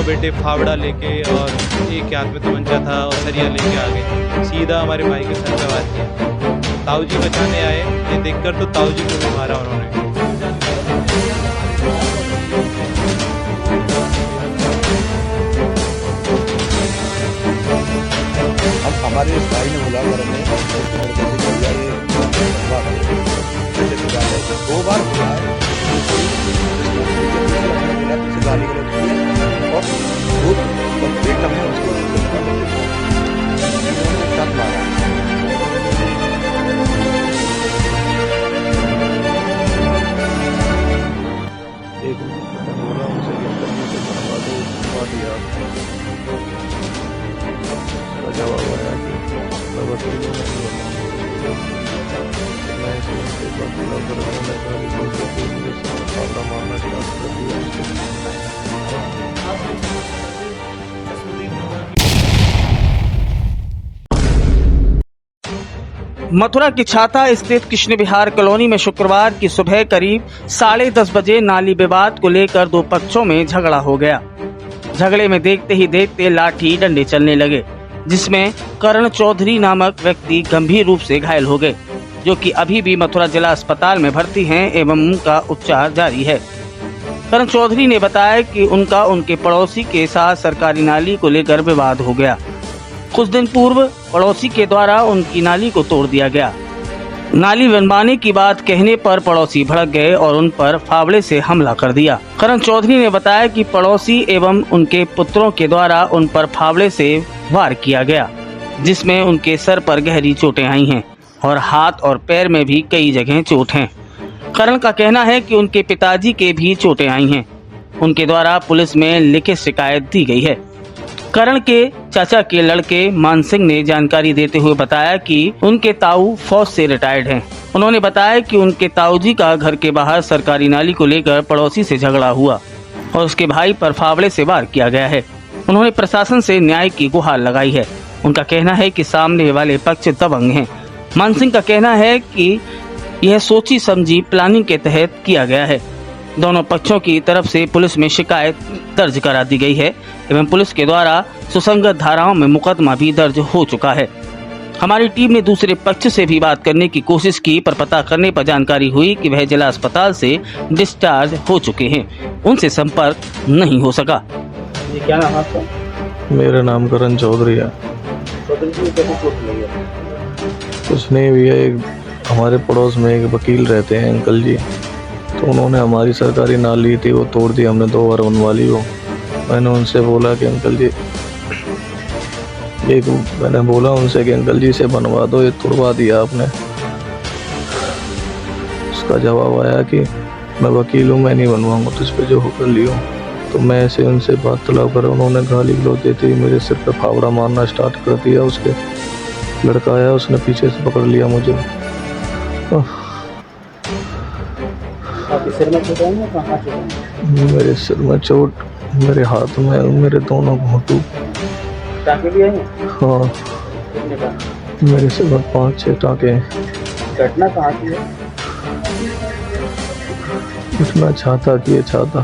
बेटे फावड़ा लेके और एक के हाथ में तमंचा था और सरिया लेके आ गए, सीधा हमारे भाई के सर पे वार किया। ताऊ जी बचाने आए, ये देखकर तो ताऊ जी को भी मारा उन्होंने। अब हमारे इस भाई ने बोला घर में दो बार बोला है, गाली गलौज की है और बेटा में उसको साथ मारा। एक बोला उनसे जवाब आया कि मैं वकील मारना स्टार्ट कर दिया। मथुरा की छाता स्थित कृष्ण विहार कॉलोनी में शुक्रवार की सुबह करीब 10:30 बजे नाली विवाद को लेकर दो पक्षों में झगड़ा हो गया। झगड़े में देखते ही देखते लाठी डंडे चलने लगे, जिसमें करण चौधरी नामक व्यक्ति गंभीर रूप से घायल हो गए, जो कि अभी भी मथुरा जिला अस्पताल में भर्ती हैं एवं उनका उपचार जारी है। करण चौधरी ने बताया कि उनका उनके पड़ोसी के साथ सरकारी नाली को लेकर विवाद हो गया। कुछ दिन पूर्व पड़ोसी के द्वारा उनकी नाली को तोड़ दिया गया। नाली बनवाने की बात कहने पर पड़ोसी भड़क गए और उन पर फावड़े से हमला कर दिया। करण चौधरी ने बताया कि पड़ोसी एवं उनके पुत्रों के द्वारा उन पर फावड़े से वार किया गया, जिसमें उनके सर पर गहरी चोटें आई हैं और हाथ और पैर में भी कई जगह चोट है। करण का कहना है कि उनके पिताजी के भी चोटें आई हैं। उनके द्वारा पुलिस में लिखित शिकायत दी गई है। करण के चाचा के लड़के मान सिंह ने जानकारी देते हुए बताया कि उनके ताऊ फौज से रिटायर्ड हैं। उन्होंने बताया कि उनके ताऊ जी का घर के बाहर सरकारी नाली को लेकर पड़ोसी से झगड़ा हुआ और उसके भाई पर फावड़े से वार किया गया है। उन्होंने प्रशासन से न्याय की गुहार लगाई है। उनका कहना है कि सामने वाले पक्ष दबंग हैं। मान सिंह का कहना है कि यह सोची समझी प्लानिंग के तहत किया गया है। दोनों पक्षों की तरफ से पुलिस में शिकायत दर्ज करा दी गई है एवं पुलिस के द्वारा सुसंगत धाराओं में मुकदमा भी दर्ज हो चुका है। हमारी टीम ने दूसरे पक्ष से भी बात करने की कोशिश की, पर पता करने पर जानकारी हुई कि वह जिला अस्पताल से डिस्चार्ज हो चुके हैं। उनसे संपर्क नहीं हो सका। ये क्या नाम है आपका? मेरा नाम करण चौधरी है। चौधरी जी, कैसे चोट लगी है? कुछ नहीं भैया, एक हमारे पड़ोस में एक वकील रहते हैं अंकल जी, तो उन्होंने हमारी सरकारी नाली थी वो तोड़ दी। हमने 2 बार बनवा ली वो। मैंने उनसे बोला कि अंकल जी मैंने बोला उनसे कि अंकल जी से बनवा दो, ये तोड़वा दिया आपने। उसका जवाब आया कि मैं वकील हूँ, मैं नहीं बनवाऊंगा, तुझ पे जो होकर लियो। तो मैं ऐसे उनसे बात तलब कर, उन्होंने गाली गलौज देती मेरे सिर पे फावड़ा मारना स्टार्ट कर दिया। उसके लड़का आया, उसने पीछे से पकड़ लिया मुझे। आपके सिर में चोट है या कहाँ चोट है? मेरे सिर में चोट, मेरे हाथ में, मेरे दोनों घोंटू। टाँके भी हैं? हाँ, कितने टाँके? मेरे सिर में 5-6 टाँके हैं। घटना कहाँ की है? इतना छाता किए, छाता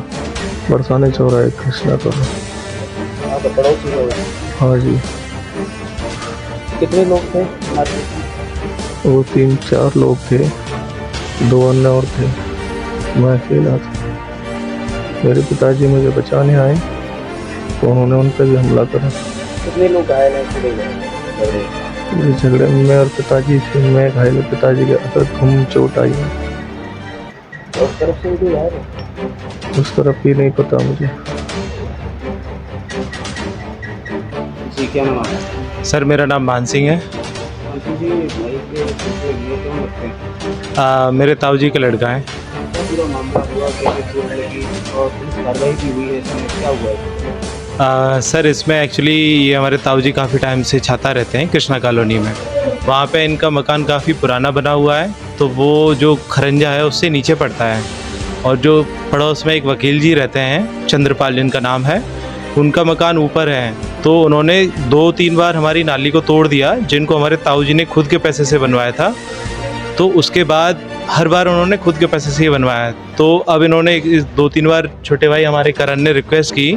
बरसाने चौराहे कृष्णा कर। हाँ, तो पड़ोसी लोग हैं। हाँ जी, कितने लोग थे मार्केट में? वो 3-4 लोग थे, 2 अन्य और थे, मैं अकेला था। मेरे पिताजी मुझे बचाने आए तो उन्होंने उन पर भी हमला करा। कितने लोग घायल हैं? कितने घायल? इस झगड़े में मैं और पिताजी थे, मैं घायल, पिताजी के अगर घूम चोट आई है। उस तरफ से भी घायल है? उस तरफ ही नहीं पता मुझे। जी, क्या नाम है? सर मेरा नाम मान सिंह है। जी, भाई के लिए क्यों लगते हैं? मेरे ताऊ जी का लड़का है। पूरा मामला हुआ, कैसे चोट लगी और पुलिस कार्रवाई भी हुई है, इसमें क्या हुआ है? सर इसमें एक्चुअली ये हमारे ताऊ जी काफ़ी टाइम से छाता रहते हैं कृष्णा कॉलोनी में। वहाँ पे इनका मकान काफ़ी पुराना बना हुआ है, तो वो जो खरंजा है उससे नीचे पड़ता है। और जो पड़ोस में एक वकील जी रहते हैं, चंद्रपाल जिनका नाम है, उनका मकान ऊपर है। तो उन्होंने 2-3 बार हमारी नाली को तोड़ दिया, जिनको हमारे ताऊ जी ने खुद के पैसे से बनवाया था। तो उसके बाद हर बार उन्होंने खुद के पैसे से ही बनवाया। तो अब इन्होंने 2-3 बार छोटे भाई हमारे करण ने रिक्वेस्ट की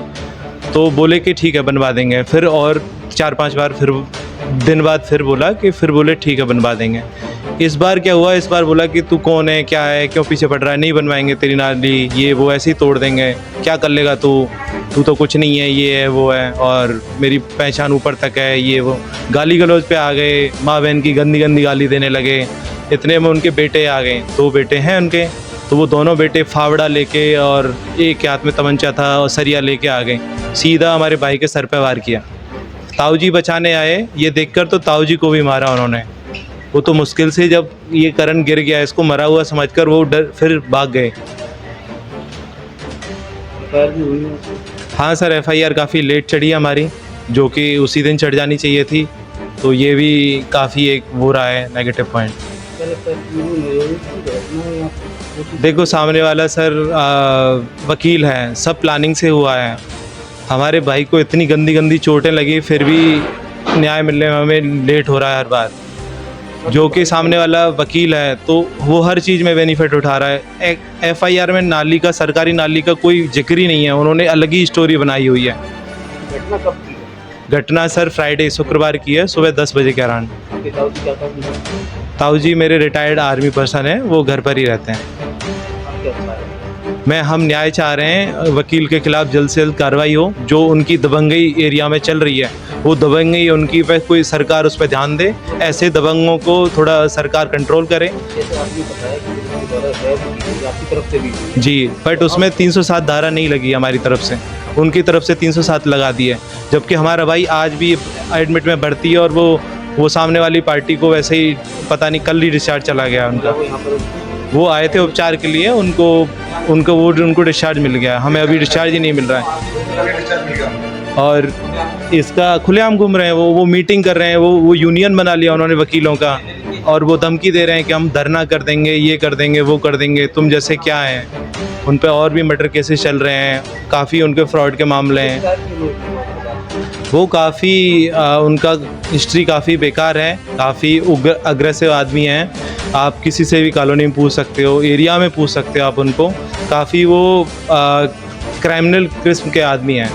तो बोले कि ठीक है बनवा देंगे। फिर और 4-5 बार फिर दिन बाद फिर बोला कि फिर बोले ठीक है बनवा देंगे। इस बार क्या हुआ, इस बार बोला कि तू कौन है, क्या है, क्यों पीछे पड़ रहा है, नहीं बनवाएंगे तेरी नाली, ये वो ऐसे ही तोड़ देंगे, क्या कर लेगा तू तो कुछ नहीं है, ये है वो है, और मेरी पहचान ऊपर तक है, ये वो गाली गलौज पे आ गए। माँ बहन की गंदी गंदी गाली देने लगे। इतने में उनके बेटे आ गए, 2 बेटे हैं उनके, तो वो दोनों बेटे फावड़ा लेके और एक के हाथ में तमंचा था और सरिया लेके आ गए, सीधा हमारे भाई के सर पे वार किया। ताऊ जी बचाने आए, ये देखकर तो ताऊ जी को भी मारा उन्होंने। वो तो मुश्किल से जब ये करण गिर गया इसको मरा हुआ समझकर वो डर फिर भाग गए। FIR भी हुई है? हाँ सर, FIR काफ़ी लेट चढ़ी है हमारी, जो कि उसी दिन चढ़ जानी चाहिए थी, तो ये भी काफ़ी एक वो रहा है नेगेटिव पॉइंट। क्या लगता है कि वो निर्दोष की घटना है या वो चीज़- देखो सामने वाला सर वकील है, सब प्लानिंग से हुआ है। हमारे भाई को इतनी गंदी गंदी चोटें लगी फिर भी न्याय मिलने में हमें लेट हो रहा है हर बार। जो कि सामने वाला वकील है तो वो हर चीज़ में बेनिफिट उठा रहा है। FIR में नाली का, सरकारी नाली का कोई जिक्र ही नहीं है, उन्होंने अलग ही स्टोरी बनाई हुई है। घटना कब की है? घटना सर फ्राइडे शुक्रवार की है, सुबह 10 बजे के अराउंड। आपके ताऊ जी क्या काम करते हैं? ताऊ जी मेरे रिटायर्ड आर्मी पर्सन हैं, वो घर पर ही रहते हैं। आप क्या चाह रहे हैं? हम न्याय चाह रहे हैं, वकील के खिलाफ जल्द से जल्द कार्रवाई हो। जो उनकी दबंगई एरिया में चल रही है, वो दबंगई उनकी पे कोई सरकार उस पर ध्यान दे, ऐसे दबंगों को थोड़ा सरकार कंट्रोल करे। जैसे आपने बताया कि उनके द्वारा है भी की गई, आपकी तरफ से भी हुई। जी, बट उसमें 307 धारा नहीं लगी हमारी तरफ से, उनकी तरफ से 307 लगा दी है। जबकि हमारा भाई आज भी एडमिट में भर्ती है और वो सामने वाली पार्टी को वैसे ही पता नहीं कल ही डिस्चार्ज चला गया उनका। वो यहाँ पर वो आए थे उपचार के लिए, उनको डिस्चार्ज मिल गया, हमें अभी डिस्चार्ज ही नहीं मिल रहा है। और इसका खुलेआम घूम रहे हैं, वो मीटिंग कर रहे हैं, वो यूनियन बना लिया उन्होंने वकीलों का, और वो धमकी दे रहे हैं कि हम धरना कर देंगे, ये कर देंगे, वो कर देंगे, तुम जैसे क्या हैं। उन पे और भी मर्डर केसेस चल रहे हैं, काफ़ी उनके फ्रॉड के मामले हैं। वो काफ़ी उनका हिस्ट्री काफ़ी बेकार है, काफ़ी अग्रेसिव आदमी हैं। आप किसी से भी कॉलोनी में पूछ सकते हो, एरिया में पूछ सकते हो आप उनको, काफ़ी वो क्रिमिनल किस्म के आदमी हैं,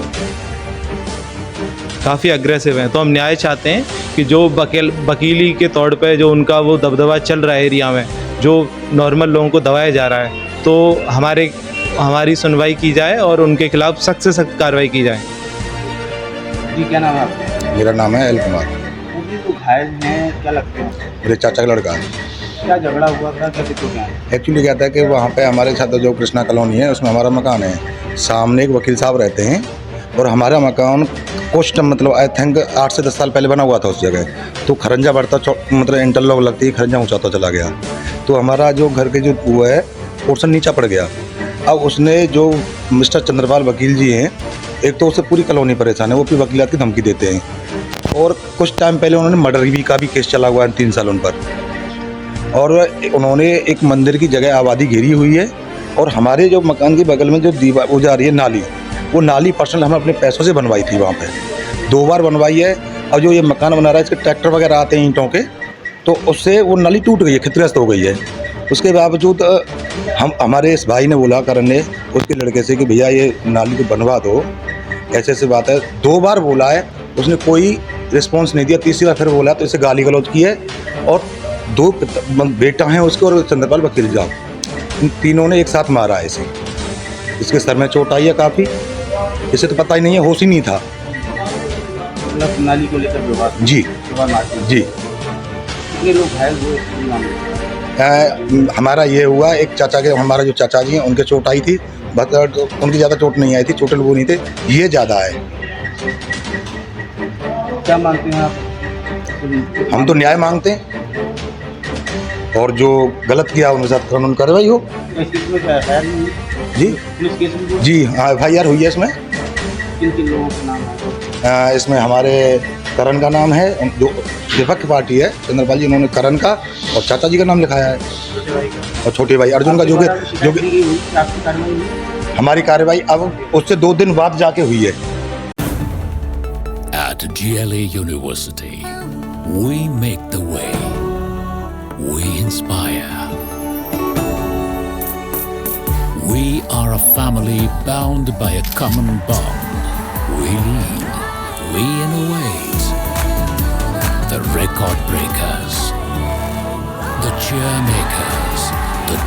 काफ़ी अग्रेसिव हैं। तो हम न्याय चाहते हैं कि जो वकीली के तौर पे जो उनका वो दबदबा चल रहा है एरिया में, जो नॉर्मल लोगों को दबाया जा रहा है, तो हमारी सुनवाई की जाए और उनके खिलाफ सख्त से सख्त कार्रवाई की जाए। जी क्या नाम है आपका? मेरा नाम है एल कुमार। वो भी तो घायल हैं, क्या लगते हैं? मेरे चाचा का लड़का है। क्या झगड़ा हुआ था, कैसे तो क्या है? एक्चुअली क्या था कि वहाँ पे हमारे साथ जो कृष्णा कॉलोनी है उसमें हमारा मकान है, सामने एक वकील साहब रहते हैं, और हमारा मकान कुछ मतलब आई थिंक 8 से 10 साल पहले बना हुआ था उस जगह। तो खरंजा बढ़ता मतलब इंटरलॉक लगती है, खरंजा ऊँचाता चला गया, तो हमारा जो घर के जो वो है पोर्शन नीचा पड़ गया। अब उसने जो मिस्टर चंद्रपाल वकील जी हैं, एक तो उससे पूरी कॉलोनी परेशान है, वो भी वकीलात की धमकी देते हैं, और कुछ टाइम पहले उन्होंने मर्डर भी का भी केस चला हुआ है 3 साल उन पर, और उन्होंने एक मंदिर की जगह आबादी घेरी हुई है, और हमारे जो मकान के बगल में जो दीवार वो जा रही है नाली, वो नाली पर्सनल हमने अपने पैसों से बनवाई थी, वहाँ पे 2 बार बनवाई है। और जो ये मकान बना रहा है इसके ट्रैक्टर वगैरह आते हैं ईंटों के, तो उससे वो नाली टूट गई है, क्षतिग्रस्त हो गई है। उसके बावजूद हमारे इस भाई ने बोला, करण ने उसके लड़के से कि भैया ये नाली को बनवा दो, ऐसे ऐसे बात है। 2 बार बोला है, उसने कोई रिस्पॉन्स नहीं दिया। तीसरी बार फिर बोला तो इसे गाली गलौज की है, और 2 बेटा हैं उसके और चंद्रपाल वकील साहब, इन तीनों ने एक साथ मारा है इसे। इसके सर में चोट आई है काफ़ी, इसे तो पता ही नहीं है, होश ही नहीं था। मतलब नाली को लेकर विवाद जी जी। कितने लोग घायल हुए इसके मामले में? हमारा ये हुआ, एक चाचा के, हमारा जो चाचा जी हैं उनके चोट आई थी, उनकी ज़्यादा चोट नहीं आई थी, चोटल वो नहीं थे, ये ज़्यादा है। क्या मानते हैं आप? हम तो न्याय मांगते हैं, और जो गलत किया उनके साथ कानून कार्रवाई हो। इस केस में क्या FIR नहीं हुई? जी पुलिस केस में हुआ? जी हाँ, FIR हुई है इसमें। किन किन लोगों के नाम है? इसमें हमारे करण का नाम है, जो विपक्ष पार्टी है चंद्रपाल जी, उन्होंने करण का और चाचा जी का नाम लिखाया है, छोटे भाई का? और छोटे भाई अर्जुन का, जो शिकायत की गई हुई, आपकी कार्रवाई हुई? हमारी कार्रवाई अब उससे 2 दिन बाद जाके हुई है। At GLA University, we make the way. We inspire. We are a family bound by a common bond. We lead, we innovate. The record breakers, the cheer makers, the